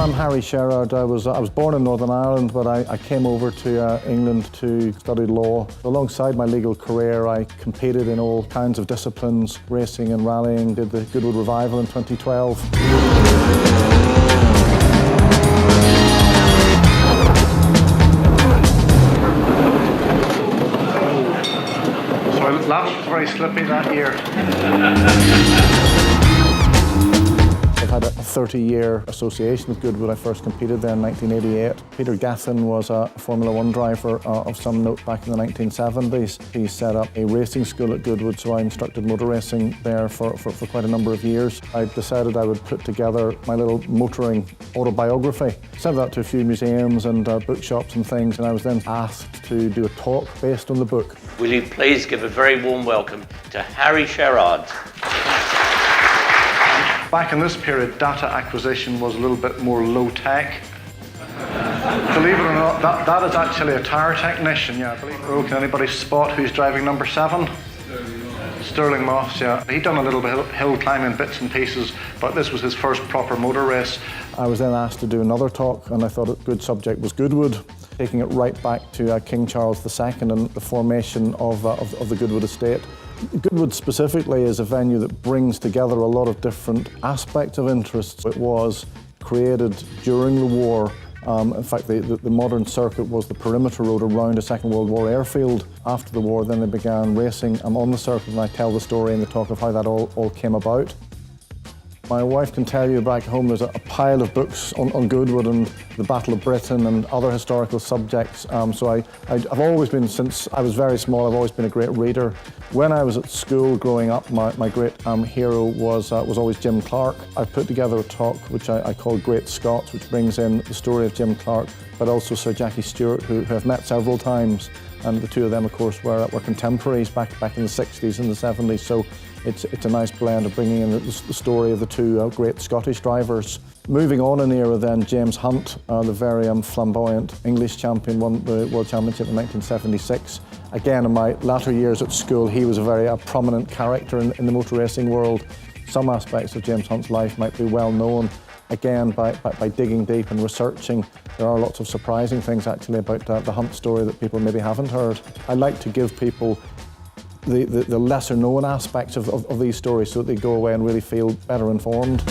I'm Harry Sherrard. I was born in Northern Ireland, but I came over to England to study law. Alongside my legal career, I competed in all kinds of disciplines, racing and rallying, did the Goodwood Revival in 2012. So that was very slippy that year. I've had a 30-year association with Goodwood. I first competed there in 1988. Peter Gethin was a Formula One driver of some note back in the 1970s. He set up a racing school at Goodwood, so I instructed motor racing there for quite a number of years. I decided I would put together my little motoring autobiography. Sent that to a few museums and bookshops and things, and I was then asked to do a talk based on the book. Will you please give a very warm welcome to Harry Sherrard. Back in this period, data acquisition was a little bit more low-tech. Believe it or not, that is actually a tyre technician, yeah. Can anybody spot who's driving number 7? Sterling Moss, yeah. He'd done a little bit of hill climbing bits and pieces, but this was his first proper motor race. I was then asked to do another talk, and I thought a good subject was Goodwood, taking it right back to King Charles II and the formation of the Goodwood estate. Goodwood specifically is a venue that brings together a lot of different aspects of interest. It was created during the war. In fact, the modern circuit was the perimeter road around a Second World War airfield. After the war, then they began racing on the circuit, and I tell the story in the talk of how that all came about. My wife can tell you back home there's a pile of books on Goodwood and the Battle of Britain and other historical subjects. So I've always been, since I was very small, I've always been a great reader. When I was at school growing up, my great hero was always Jim Clark. I put together a talk which I called Great Scots, which brings in the story of Jim Clark, but also Sir Jackie Stewart, who I've met several times. And the two of them, of course, were contemporaries back in the 60s and the 70s. So it's a nice blend of bringing in the story of the two great Scottish drivers. Moving on in the era then, James Hunt, the very flamboyant English champion, won the World Championship in 1976. Again, in my latter years at school, he was a very prominent character in the motor racing world. Some aspects of James Hunt's life might be well known. Again, by digging deep and researching, there are lots of surprising things actually about the Hunt story that people maybe haven't heard. I like to give people the lesser known aspects of these stories so that they go away and really feel better informed.